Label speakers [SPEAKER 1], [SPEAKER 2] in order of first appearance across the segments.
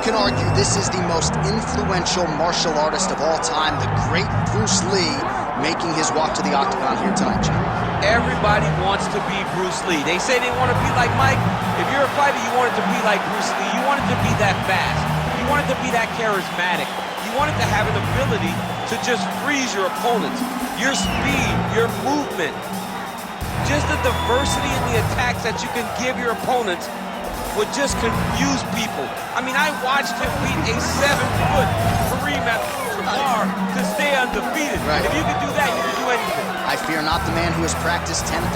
[SPEAKER 1] can argue this is the most influential martial artist of all time, the great Bruce Lee, making his walk to the octagon here tonight, Jim.
[SPEAKER 2] Everybody wants to be Bruce Lee. They say they want to be like Mike. If you're a fighter, you want it to be like Bruce Lee. You want it to be that fast. You want it to be that charismatic. You want it to have an ability to just freeze your opponents. Your speed, your movement, just the diversity in the attacks that you can give your opponents would just confuse people. I mean, I watched him beat a 7-foot Kareem Abdul-Jabbar to stay undefeated.
[SPEAKER 1] Right.
[SPEAKER 2] If you can do that, you can do anything.
[SPEAKER 1] I fear not the man who has practiced 10,000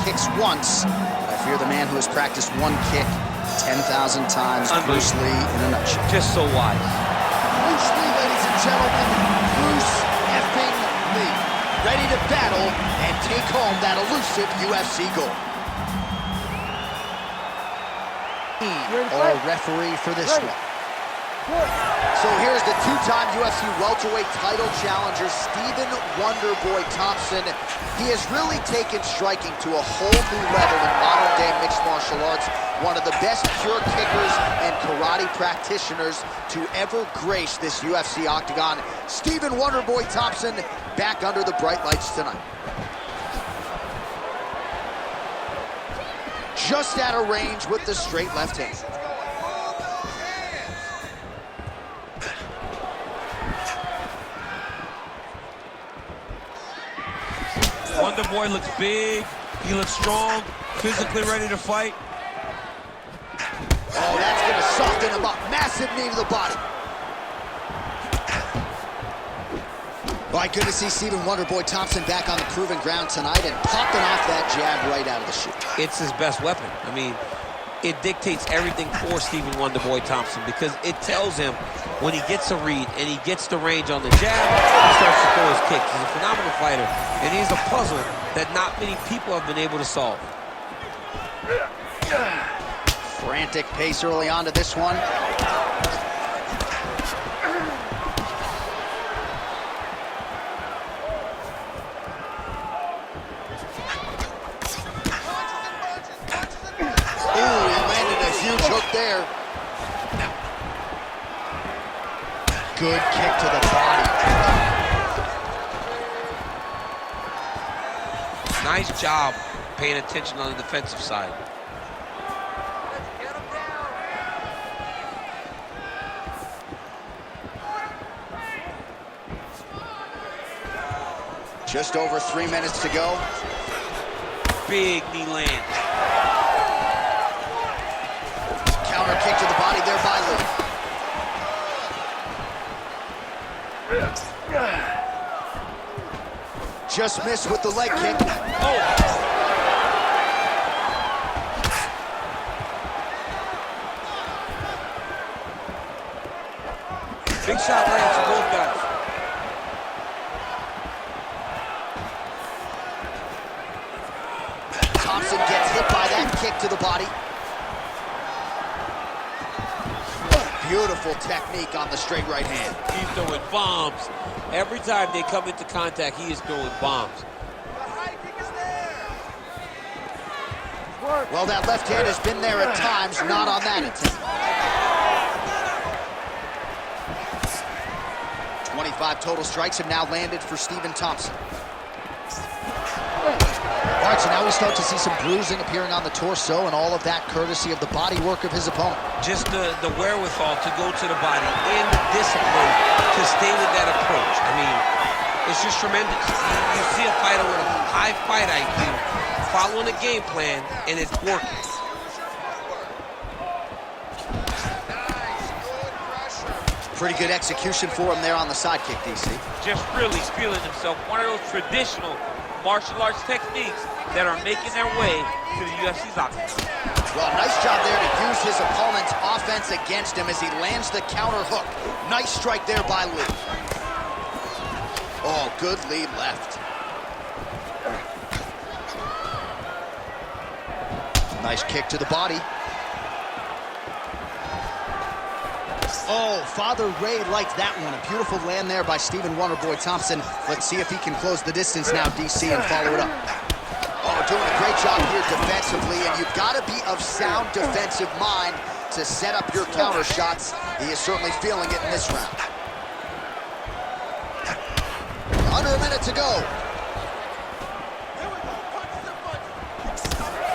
[SPEAKER 1] kicks once. I fear the man who has practiced one kick 10,000 times. Bruce Lee in a nutshell.
[SPEAKER 2] Just so wise.
[SPEAKER 1] Bruce Lee, ladies and gentlemen. Bruce effing Lee. Ready to battle and take home that elusive UFC gold. Or referee for this one. So here's the two-time UFC welterweight title challenger, Stephen Wonderboy Thompson. He has really taken striking to a whole new level in modern-day mixed martial arts. One of the best pure kickers and karate practitioners to ever grace this UFC octagon. Stephen Wonderboy Thompson back under the bright lights tonight. Just out of range with the straight left hand.
[SPEAKER 2] Wonderboy looks big, he looks strong, physically ready to fight.
[SPEAKER 1] Oh, that's gonna soften him up. Massive knee to the body. Well, good to see Stephen Wonderboy Thompson back on the proven ground tonight and popping off that jab right out of the chute.
[SPEAKER 2] It's his best weapon. I mean, it dictates everything for Stephen Wonderboy Thompson because it tells him when he gets a read and he gets the range on the jab, he starts to throw his kicks. He's a phenomenal fighter, and he's a puzzle that not many people have been able to solve.
[SPEAKER 1] Frantic pace early on to this one. Ooh, he landed a huge hook there. Good kick to the body.
[SPEAKER 2] Nice job paying attention on the defensive side.
[SPEAKER 1] Just over 3 minutes to go.
[SPEAKER 2] Big knee land.
[SPEAKER 1] Counter kick to the body there by Lee. Just missed with the leg kick.
[SPEAKER 2] Oh. Big shot lands for both guys.
[SPEAKER 1] Thompson gets hit by that kick to the body. Beautiful technique on the straight right hand.
[SPEAKER 2] He's throwing bombs. Every time they come into contact, he is throwing bombs.
[SPEAKER 1] Well, that left hand has been there at times, not on that attempt. 25 total strikes have now landed for Stephen Thompson. All right, so now we start to see some bruising appearing on the torso, and all of that courtesy of the body work of his opponent.
[SPEAKER 2] Just the wherewithal to go to the body and the discipline to stay with that approach. I mean, it's just tremendous. You see a fighter with a high fight IQ following a game plan, and it's working.
[SPEAKER 1] Pretty good execution for him there on the side kick, DC.
[SPEAKER 2] Just really feeling himself. One of those traditional martial arts techniques that are making their way to the UFC's octagon.
[SPEAKER 1] Well, nice job there to use his opponent's offense against him as he lands the counter hook. Nice strike there by Lee. Oh, good lead left. Nice kick to the body. Oh, Father Ray liked that one. A beautiful land there by Stephen Wonderboy Thompson. Let's see if he can close the distance now, DC, and follow it up. Oh, doing a great job here defensively, and you've got to to be of sound defensive mind to set up your counter shots. He is certainly feeling it in this round. Under a minute to go.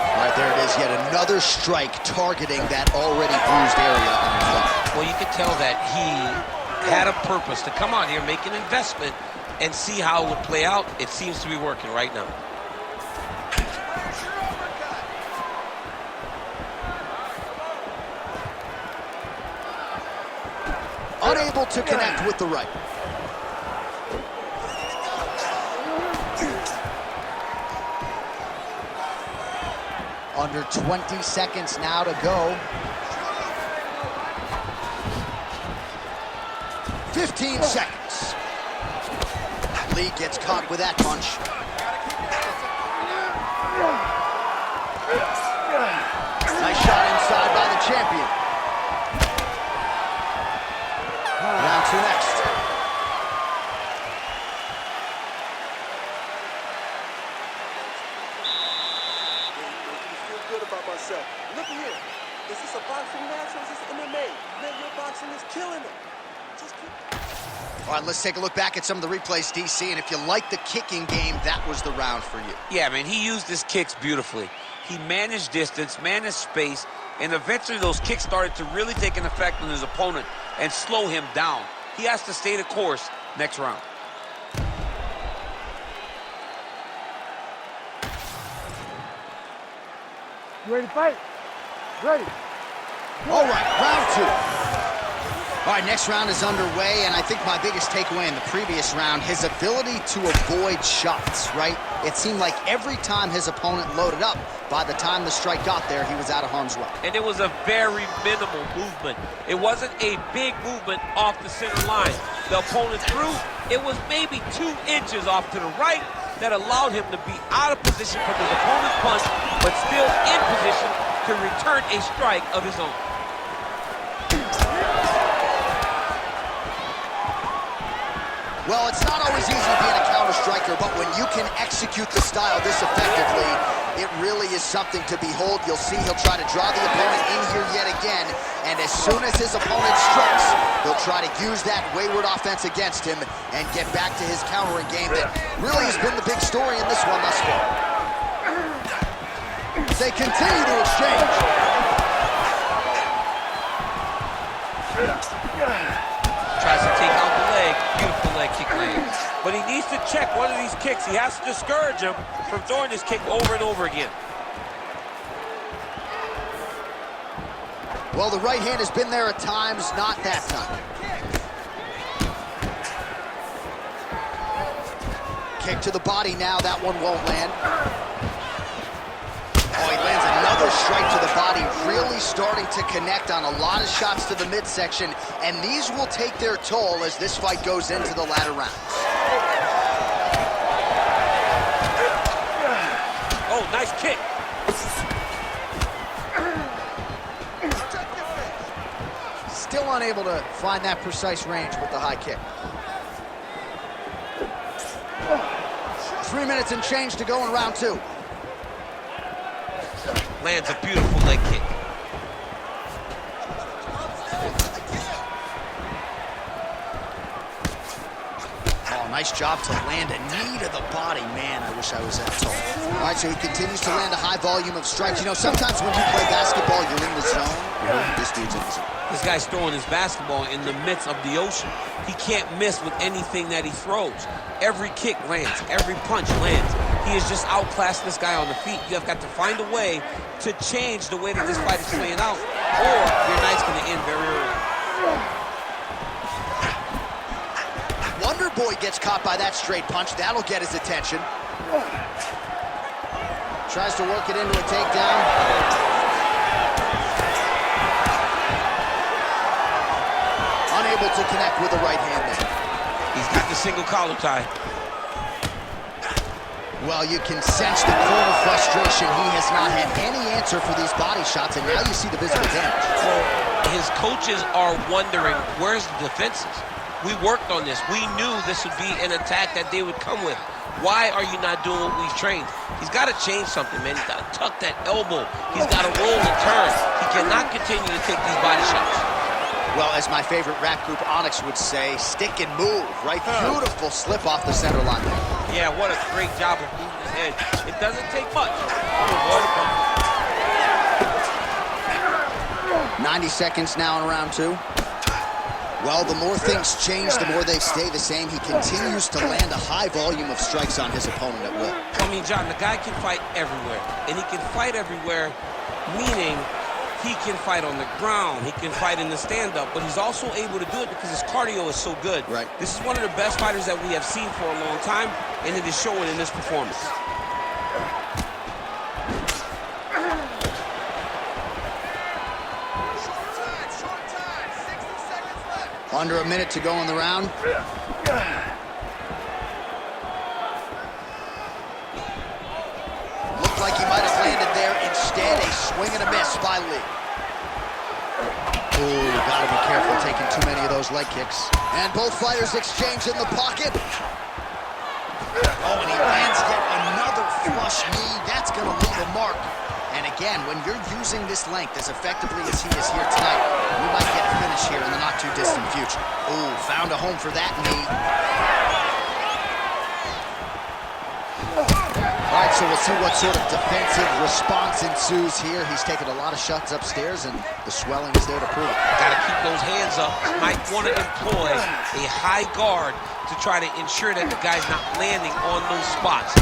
[SPEAKER 1] All right, there it is, yet another strike targeting that already bruised area on his thumb.
[SPEAKER 2] Well, you could tell that he had a purpose to come out here, make an investment, and see how it would play out. It seems to be working right now.
[SPEAKER 1] Unable to connect with the right. Under 20 seconds now to go. 15 seconds. Lee gets caught with that punch. Nice shot inside by the champion. Round two next.
[SPEAKER 3] Feel good about myself. Look here. Is this a boxing match or is this MMA? Man, your boxing is killing it. Just keep...
[SPEAKER 1] All right, let's take a look back at some of the replays, DC, and if you like the kicking game, that was the round for you.
[SPEAKER 2] Yeah, man, he used his kicks beautifully. He managed distance, managed space, and eventually those kicks started to really take an effect on his opponent and slow him down. He has to stay the course next round.
[SPEAKER 4] You ready to fight? Ready.
[SPEAKER 1] All right, round two. All right, next round is underway, and I think my biggest takeaway in the previous round, his ability to avoid shots, right? It seemed like every time his opponent loaded up, by the time the strike got there, he was out of harm's way.
[SPEAKER 2] And it was a very minimal movement. It wasn't a big movement off the center line. The opponent threw, it was maybe 2 inches off to the right that allowed him to be out of position from his opponent's punch, but still in position to return a strike of his own.
[SPEAKER 1] Well, it's not always easy being a counter striker, but when you can execute the style this effectively, it really is something to behold. You'll see he'll try to draw the opponent in here yet again, and as soon as his opponent strikes, he'll try to use that wayward offense against him and get back to his countering game that really has been the big story in this one thus far. They continue to exchange.
[SPEAKER 2] Tries to take out the leg. Beautiful leg kick lands. But he needs to check one of these kicks. He has to discourage him from throwing this kick over and over again.
[SPEAKER 1] Well, the right hand has been there at times, not that time. Kick to the body now, that one won't land. Oh, he lands another strike to the body, really starting to connect on a lot of shots to the midsection, and these will take their toll as this fight goes into the latter rounds.
[SPEAKER 2] Oh, nice kick.
[SPEAKER 1] Still unable to find that precise range with the high kick. 3 minutes and change to go in round two.
[SPEAKER 2] Lands a beautiful leg kick.
[SPEAKER 1] Oh, nice job to land a knee to the body. Man, I wish I was that tall. All right, so he continues to land a high volume of strikes. You know, sometimes when you play basketball, you're in the zone. This dude's in the zone.
[SPEAKER 2] This guy's throwing his basketball in the midst of the ocean. He can't miss with anything that he throws. Every kick lands. Every punch lands. He has just outclassed this guy on the feet. You have got to find a way to change the way that this fight is playing out, or your night's going to end very early.
[SPEAKER 1] Wonder Boy gets caught by that straight punch. That'll get his attention. Tries to work it into a takedown. Unable to connect with the right hand there.
[SPEAKER 2] He's got the single collar tie.
[SPEAKER 1] Well, you can sense the corner frustration. He has not had any answer for these body shots, and now you see the visible damage.
[SPEAKER 2] Well, his coaches are wondering, where's the defenses? We worked on this. We knew this would be an attack that they would come with. Why are you not doing what we've trained? He's got to change something, man. He's got to tuck that elbow. He's got to roll and turn. He cannot continue to take these body shots.
[SPEAKER 1] Well, as my favorite rap group Onyx would say, stick and move, right? Beautiful slip off the center line.
[SPEAKER 2] Yeah, what a great job of moving his head. It doesn't take much.
[SPEAKER 1] 90 seconds now in round 2. Well, the more things change, the more they stay the same. He continues to land a high volume of strikes on his opponent at will.
[SPEAKER 2] I mean, John, the guy can fight everywhere. And he can fight everywhere, meaning he can fight on the ground. He can fight in the stand-up. But he's also able to do it because his cardio is so good.
[SPEAKER 1] Right.
[SPEAKER 2] This is one of the best fighters that we have seen for a long time, and it is showing in this performance.
[SPEAKER 1] Under a minute to go in the round. Looked like he might have landed there. Instead, a swing and a miss by Lee. Ooh, gotta be careful taking too many of those leg kicks. And both fighters exchange in the pocket. Oh, and he lands yet another flush knee. That's gonna leave a mark. And again, when you're using this length as effectively as he is here tonight, we might get a finish here in the not-too-distant future. Ooh, found a home for that knee. All right, so we'll see what sort of defensive response ensues here. He's taken a lot of shots upstairs, and the swelling is there to prove it.
[SPEAKER 2] Got to keep those hands up. Might want to employ a high guard to try to ensure that the guy's not landing on those spots.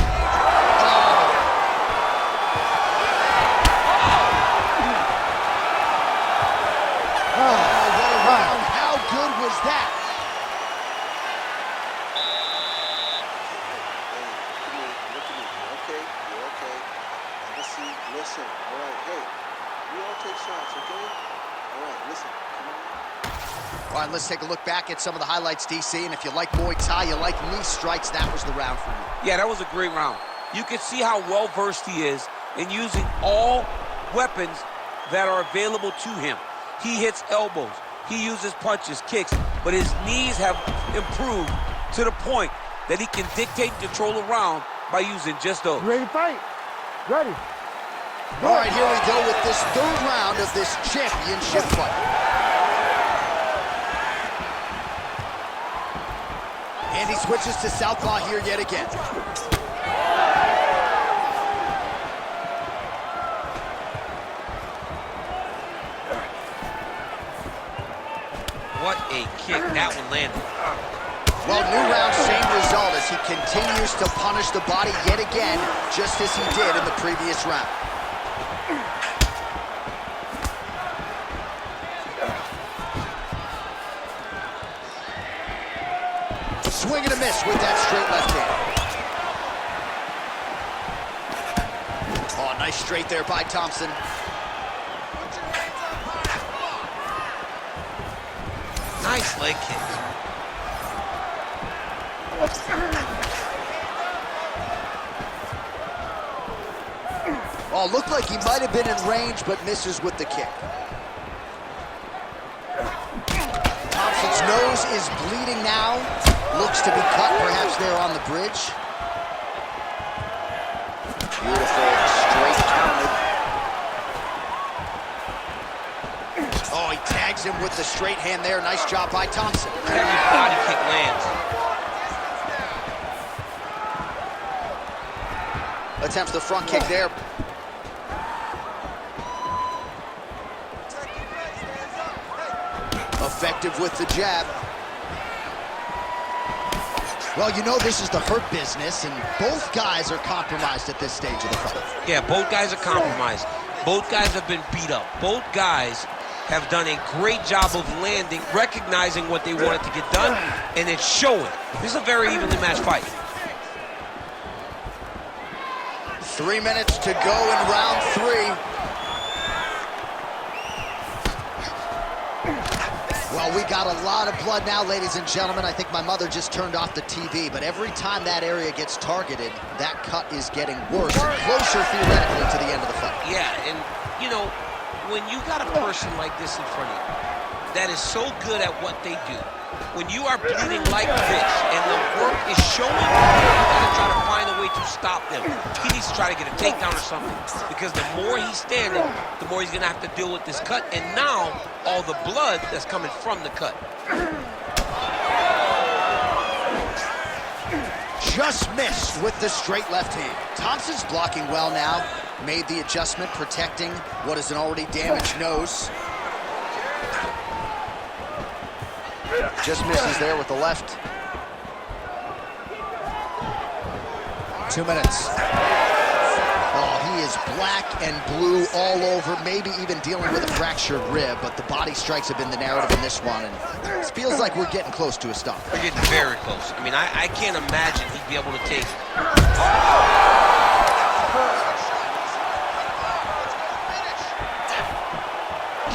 [SPEAKER 1] How good was that?
[SPEAKER 3] Look at me. You're okay. You're okay. Now let's see. Listen. All right. Hey, we all take shots, okay? All right. Listen. Come on.
[SPEAKER 1] All right, let's take a look back at some of the highlights, DC. And if you like Muay Thai, you like knee strikes, that was the round for you.
[SPEAKER 2] Yeah, that was a great round. You can see how well-versed he is in using all weapons that are available to him. He hits elbows. He uses punches, kicks, but his knees have improved to the point that he can dictate and control a round by using just those.
[SPEAKER 4] Ready to fight? Ready.
[SPEAKER 1] All right, here we go with this third round of this championship fight. And he switches to southpaw here yet again.
[SPEAKER 2] What a kick that one landed.
[SPEAKER 1] Well, new round, same result as he continues to punish the body yet again, just as he did in the previous round. Swing and a miss with that straight left hand. Oh, nice straight there by Thompson.
[SPEAKER 2] Nice leg kick.
[SPEAKER 1] Oh, looked like he might have been in range, but misses with the kick. Thompson's nose is bleeding now. Looks to be cut, perhaps there on the bridge. Beautiful straight counter. Oh, he tags him with the straight hand there. Nice job by Thompson.
[SPEAKER 2] Every body kick lands.
[SPEAKER 1] Attempts the front kick there. Effective with the jab. Well, you know this is the hurt business, and both guys are compromised at this stage of the fight.
[SPEAKER 2] Yeah, both guys are compromised. Both guys have been beat up. Both guys have done a great job of landing, recognizing what they wanted to get done, and it's showing. This is a very evenly matched fight.
[SPEAKER 1] 3 minutes to go in round 3. Well, we got a lot of blood now, ladies and gentlemen. I think my mother just turned off the TV, but every time that area gets targeted, that cut is getting worse and closer theoretically to the end of the fight.
[SPEAKER 2] Yeah, and, you know, when you got a person like this in front of you that is so good at what they do, When you are bleeding like this and the work is showing, you gotta try to find a way to stop them. He needs to try to get a takedown or something, because the more he's standing, the more he's gonna have to deal with this cut, and now all the blood that's coming from the cut.
[SPEAKER 1] Just missed with the straight left hand. Thompson's blocking well now. Made the adjustment, protecting what is an already damaged nose. Just misses there with the left. 2 minutes. Oh, he is black and blue all over, maybe even dealing with a fractured rib, but the body strikes have been the narrative in this one, and it feels like we're getting close to a stop.
[SPEAKER 2] We're getting very close. I mean, I can't imagine he'd be able to take...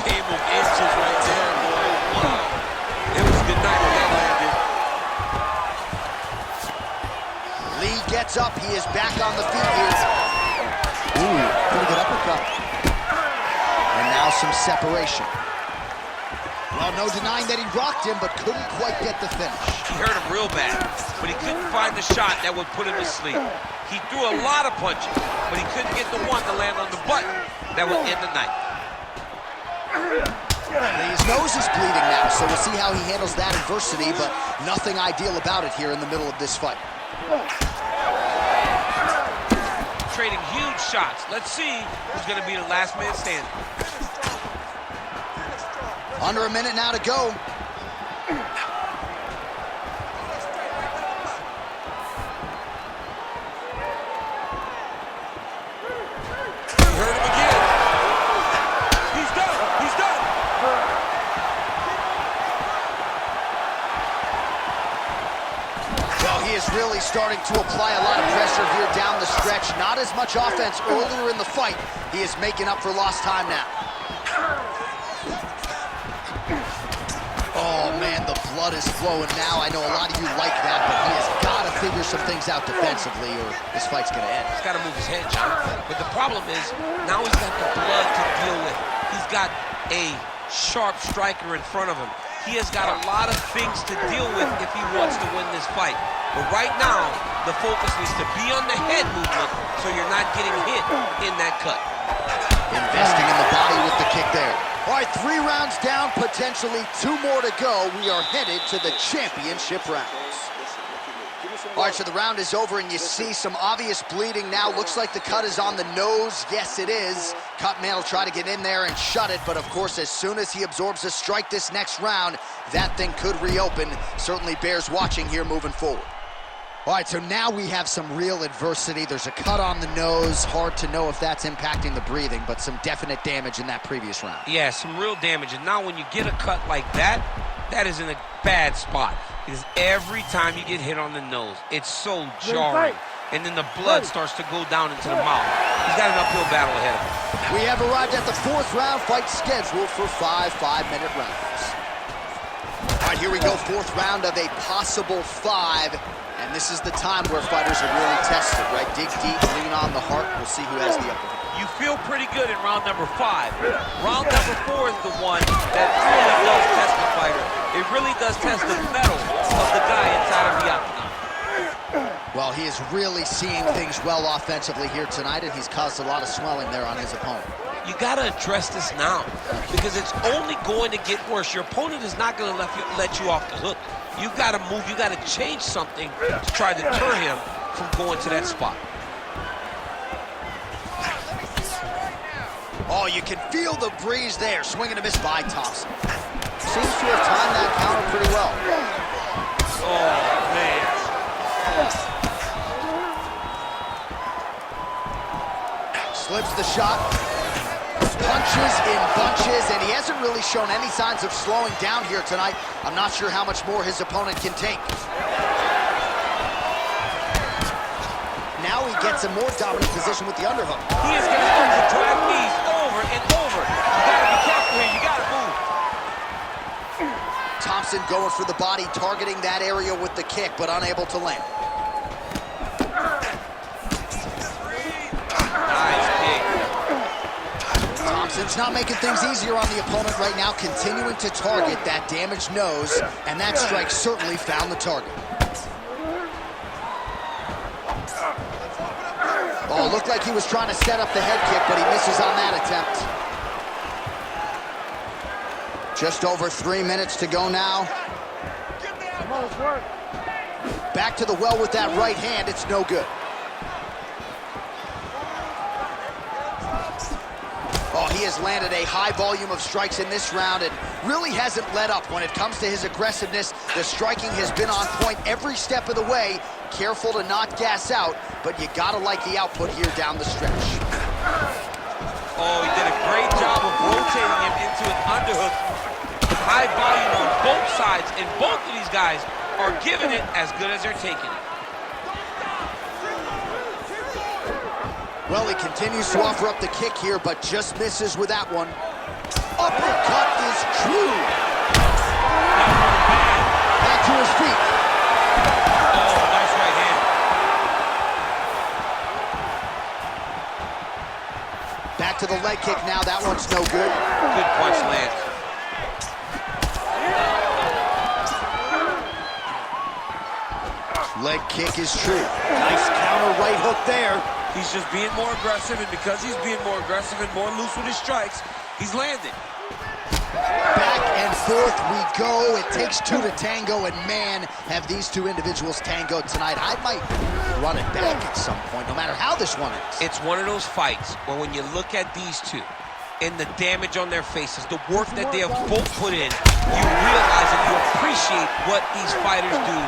[SPEAKER 2] Game of inches right there, boy. Wow. It was good night when that landed.
[SPEAKER 1] Lee gets up. He is back on the feet here. Ooh, pretty good uppercut. And now some separation. Well, no denying that he rocked him, but couldn't quite get the finish.
[SPEAKER 2] He hurt him real bad, but he couldn't find the shot that would put him to sleep. He threw a lot of punches, but he couldn't get the one to land on the button that would end the night.
[SPEAKER 1] His nose is bleeding now, so we'll see how he handles that adversity, but nothing ideal about it here in the middle of this fight.
[SPEAKER 2] Trading huge shots. Let's see who's going to be the last man standing.
[SPEAKER 1] Under a minute now to go.
[SPEAKER 2] He hurt him again. He's done. He's done.
[SPEAKER 1] Well, he is really starting to apply a lot of pressure here down the stretch. Not as much offense earlier in the fight. He is making up for lost time now. Oh, man, the blood is flowing now. I know a lot of you like that, but he has got to figure some things out defensively or this fight's going to end.
[SPEAKER 2] He's got to move his head, John. But the problem is, now he's got the blood to deal with. He's got a sharp striker in front of him. He has got a lot of things to deal with if he wants to win this fight. But right now, the focus needs to be on the head movement so you're not getting hit in that cut.
[SPEAKER 1] Investing in the body with the kick there. All right, 3 rounds down, potentially 2 more to go. We are headed to the championship rounds. All right, so the round is over, and you see some obvious bleeding now. Looks like the cut is on the nose. Yes, it is. Cutman will try to get in there and shut it, but of course, as soon as he absorbs a strike this next round, that thing could reopen. Certainly bears watching here moving forward. All right, so now we have some real adversity. There's a cut on the nose. Hard to know if that's impacting the breathing, but some definite damage in that previous round.
[SPEAKER 2] Yeah, some real damage. And now when you get a cut like that, that is in a bad spot. Because every time you get hit on the nose, it's so jarring. And then the blood starts to go down into the mouth. He's got an uphill battle ahead of him.
[SPEAKER 1] We have arrived at the 4th round, fight scheduled for 5 5-minute rounds. All right, here we go, 4th round of a possible 5. And this is the time where fighters are really tested, right? Dig deep, lean on the heart. We'll see who has the upper hand.
[SPEAKER 2] You feel pretty good in round number 5. Round number 4 is the one that really does test the fighter. It really does test the mettle of the guy inside of the octagon.
[SPEAKER 1] Well, he is really seeing things well offensively here tonight, and he's caused a lot of swelling there on his opponent.
[SPEAKER 2] You got to address this now, because it's only going to get worse. Your opponent is not going to let you off the hook. You got to move. You got to change something to try to deter him from going to that spot.
[SPEAKER 1] Oh, you can feel the breeze there. Swing and a miss by Thompson. Seems to have timed that counter pretty well.
[SPEAKER 2] Oh, man.
[SPEAKER 1] Slips the shot. Punches in bunches, and he hasn't really shown any signs of slowing down here tonight. I'm not sure how much more his opponent can take. Now he gets a more dominant position with the underhook.
[SPEAKER 2] He is going to start to drive knees over and over. You got to be careful here. You got to move.
[SPEAKER 1] Thompson going for the body, targeting that area with the kick, but unable to land. Thompson Coach not making things easier on the opponent right now, continuing to target that damaged nose, and that strike certainly found the target. Oh, looked like he was trying to set up the head kick, but he misses on that attempt. Just over 3 minutes to go now.
[SPEAKER 4] Come on, let's work.
[SPEAKER 1] Back to the well with that right hand, it's no good. Oh, he has landed a high volume of strikes in this round and really hasn't let up when it comes to his aggressiveness. The striking has been on point every step of the way. Careful to not gas out, but you gotta like the output here down the stretch.
[SPEAKER 2] Oh, he did a great job of rotating him into an underhook. High volume on both sides, and both of these guys are giving it as good as they're taking it.
[SPEAKER 1] Well, he continues to offer up the kick here, but just misses with that one. Uppercut is true. Back to his feet.
[SPEAKER 2] Oh, nice right hand.
[SPEAKER 1] Back to the leg kick now. That one's no good.
[SPEAKER 2] Good punch lands.
[SPEAKER 1] Leg kick is true. Nice counter right hook there.
[SPEAKER 2] He's just being more aggressive, and because he's being more aggressive and more loose with his strikes, he's landing.
[SPEAKER 1] Back and forth we go. It takes two to tango, and man, have these two individuals tangoed tonight. I might run it back at some point, no matter how this one ends.
[SPEAKER 2] It's one of those fights where when you look at these two and the damage on their faces, the work that they have both put in, you realize and you appreciate what these fighters do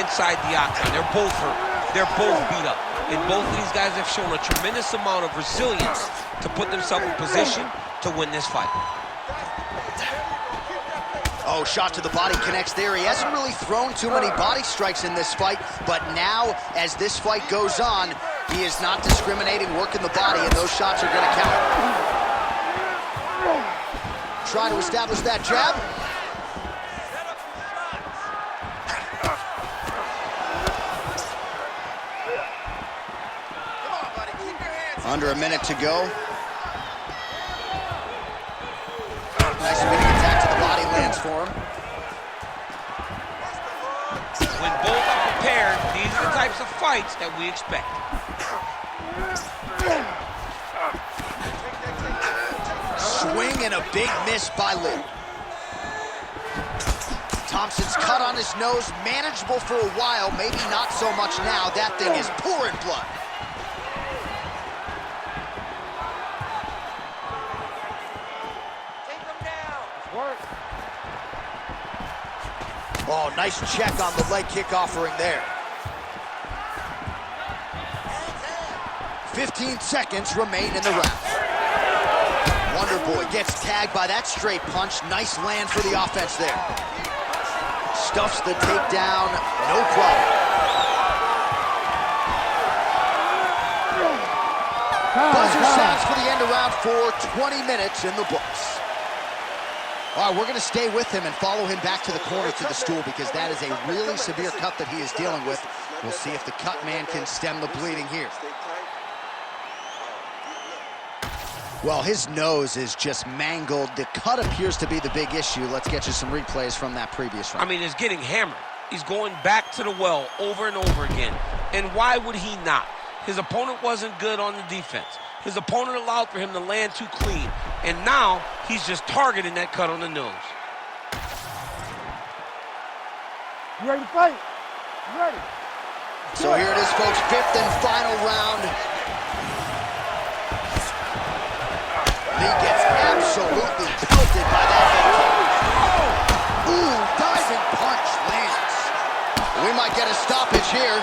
[SPEAKER 2] inside the octagon. They're both hurt. They're both beat up. And both of these guys have shown a tremendous amount of resilience to put themselves in position to win this fight.
[SPEAKER 1] Oh, shot to the body connects there. He hasn't really thrown too many body strikes in this fight, but now, as this fight goes on, he is not discriminating, working the body, and those shots are gonna count. Trying to establish that jab. Under a minute to go. Nice spinning attack to the body lands for him.
[SPEAKER 2] When both are prepared, these are the types of fights that we expect.
[SPEAKER 1] Swing and a big miss by Lee. Thompson's cut on his nose, manageable for a while, maybe not so much now. That thing is pouring blood. Oh, nice check on the leg kick offering there. 15 seconds remain in the round. Wonderboy gets tagged by that straight punch. Nice land for the offense there. Stuffs the takedown, no problem. Buzzer sounds for the end of round 4, 20 minutes in the books. All right, we're going to stay with him and follow him back to the corner to the stool because that is a really severe cut that he is dealing with. We'll see if the cut man can stem the bleeding here. Well, his nose is just mangled. The cut appears to be the big issue. Let's get you some replays from that previous round.
[SPEAKER 2] I mean, he's getting hammered. He's going back to the well over and over again. And why would he not? His opponent wasn't good on the defense. His opponent allowed for him to land too clean. And now, he's just targeting that cut on the nose.
[SPEAKER 4] You ready to fight? You ready?
[SPEAKER 1] So here it is, folks, 5th and final round. Lee gets absolutely pelted by that head kick. Ooh, diving punch lands. We might get a stoppage here.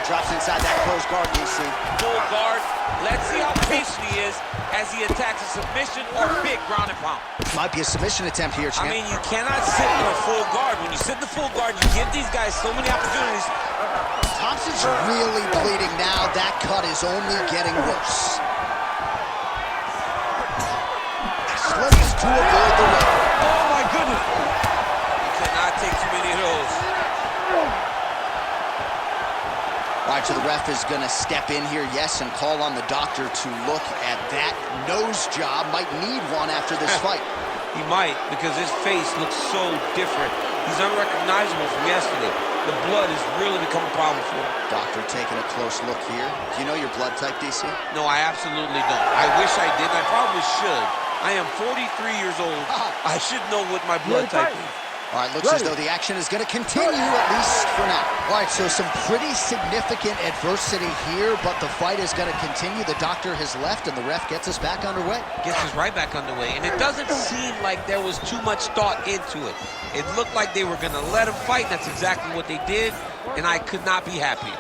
[SPEAKER 1] Drops inside that closed guard, DC.
[SPEAKER 2] Full guard. Let's see how patient he is as he attacks a submission or big ground and pound.
[SPEAKER 1] Might be a submission attempt here, champ.
[SPEAKER 2] I mean, you cannot sit in a full guard. When you sit in the full guard, you give these guys so many opportunities.
[SPEAKER 1] Thompson's really bleeding now. That cut is only getting worse. Slips to avoid the leg.
[SPEAKER 2] Oh, my goodness. You cannot take too many of those.
[SPEAKER 1] All right, so the ref is going to step in here, yes, and call on the doctor to look at that nose job. Might need one after this fight.
[SPEAKER 2] He might, because his face looks so different. He's unrecognizable from yesterday. The blood has really become a problem for him.
[SPEAKER 1] Doctor taking a close look here. Do you know your blood type, DC?
[SPEAKER 2] No, I absolutely don't. I wish I did. I probably should. I am 43 years old. I should know what my blood type is.
[SPEAKER 1] All right, looks as though the action is going to continue, at least for now. All right, so some pretty significant adversity here, but the fight is going to continue. The doctor has left, and the ref gets us back underway.
[SPEAKER 2] Gets us right back underway, and it doesn't seem like there was too much thought into it. It looked like they were going to let him fight, and that's exactly what they did, and I could not be happier.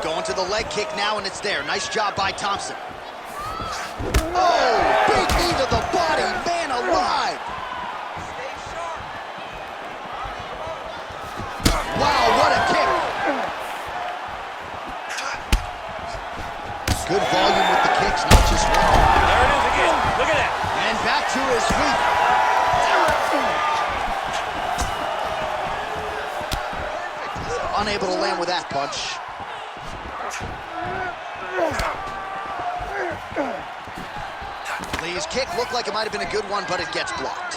[SPEAKER 1] Going to the leg kick now, and it's there. Nice job by Thompson. Oh, big knee to the body, man alive. Wow, what a kick. Good volume with the kicks, not just one.
[SPEAKER 2] There it is again. Look at that.
[SPEAKER 1] And back to his feet. Unable to land with that punch. Lee's kick looked like it might have been a good one, but it gets blocked.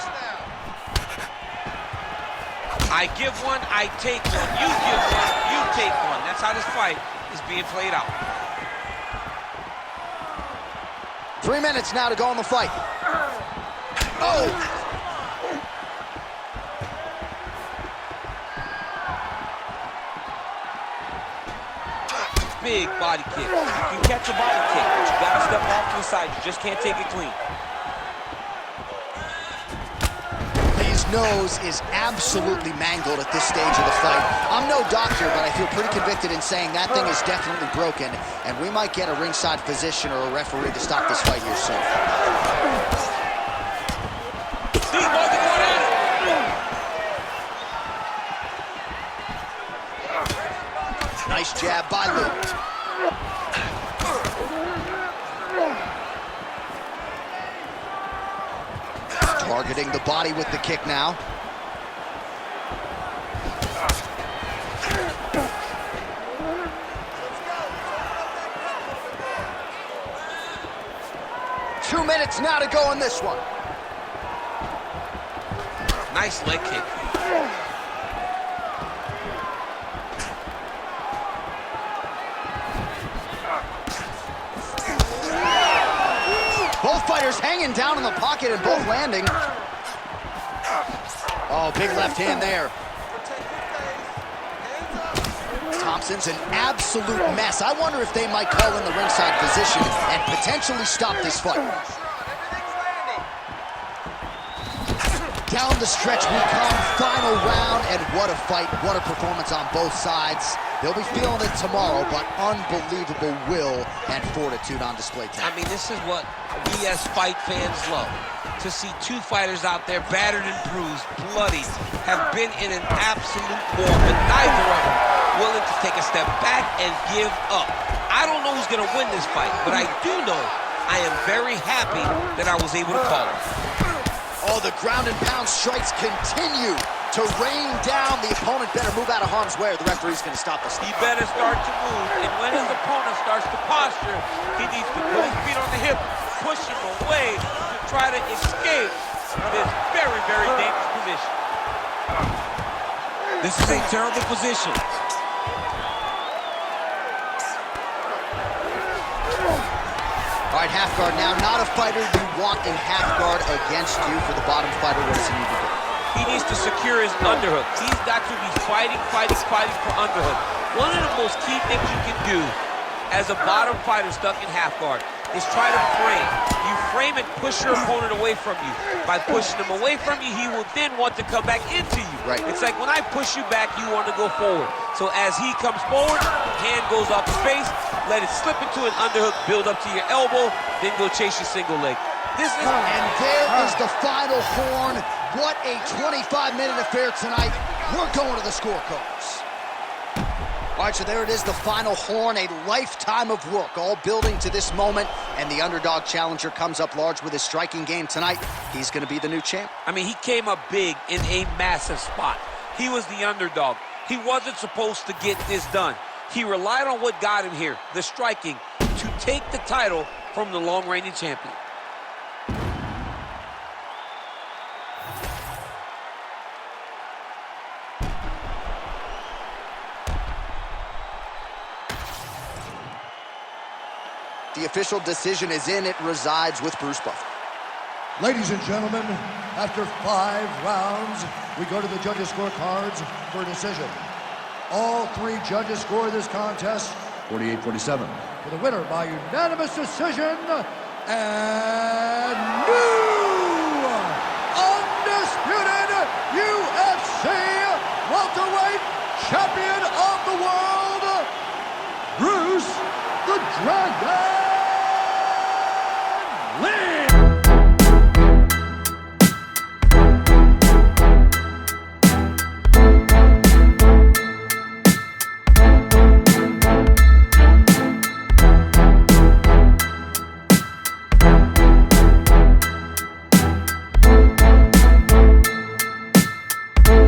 [SPEAKER 2] I give one, I take one. You give one, you take one. That's how this fight is being played out.
[SPEAKER 1] 3 minutes now to go in the fight. Oh!
[SPEAKER 2] Big body kick. You can catch a body kick, but you gotta step off to the side. You just can't take it clean.
[SPEAKER 1] Nose is absolutely mangled at this stage of the fight. I'm no doctor, but I feel pretty convicted in saying that thing is definitely broken, and we might get a ringside physician or a referee to stop this fight here soon. Nice jab by Lee. Targeting the body with the kick now. Two minutes now to go in this one.
[SPEAKER 2] Nice leg kick.
[SPEAKER 1] Both fighters hanging down in the pocket and both landing. Oh, big left hand there. Thompson's an absolute mess. I wonder if they might call in the ringside physician and potentially stop this fight. Down the stretch we come, final round, and what a fight, what a performance on both sides. They'll be feeling it tomorrow, but unbelievable will and fortitude on display tonight.
[SPEAKER 2] I mean, this is what we as fight fans love. To see two fighters out there battered and bruised, bloody, have been in an absolute war, but neither of them willing to take a step back and give up. I don't know who's going to win this fight, but I do know I am very happy that I was able to call it.
[SPEAKER 1] Oh, the ground and pound strikes continue to rain down. The opponent better move out of harm's way or the referee's going to stop us.
[SPEAKER 2] He better start to move, and when his opponent starts to posture, he needs to put his feet on the hip, push him away to try to escape this very, very dangerous position. This is a terrible position.
[SPEAKER 1] All right, half guard now. Not a fighter you want in half guard against you. For the bottom fighter, what does he need to do?
[SPEAKER 2] He needs to secure his underhook. He's got to be fighting for underhook. One of the most key things you can do as a bottom fighter stuck in half guard is try to frame. You frame and push your opponent away from you. By pushing him away from you, he will then want to come back into you.
[SPEAKER 1] Right.
[SPEAKER 2] It's like when I push you back, you want to go forward. So as he comes forward, hand goes off his face, let it slip into an underhook, build up to your elbow, then go chase your single leg. This is...
[SPEAKER 1] And there is the final horn. What a 25-minute affair tonight. We're going to the scorecards. All right, so there it is, the final horn, a lifetime of work, all building to this moment, and the underdog challenger comes up large with his striking game tonight. He's going to be the new champ.
[SPEAKER 2] I mean, he came up big in a massive spot. He was the underdog. He wasn't supposed to get this done. He relied on what got him here, the striking, to take the title from the long-reigning champion.
[SPEAKER 1] The official decision is in. It resides with Bruce Buffer.
[SPEAKER 5] Ladies and gentlemen, after 5 rounds, we go to the judges' scorecards for a decision. All 3 judges score this contest 48-47. For the winner by unanimous decision, and new undisputed UFC welterweight champion of the world, Bruce the Dragon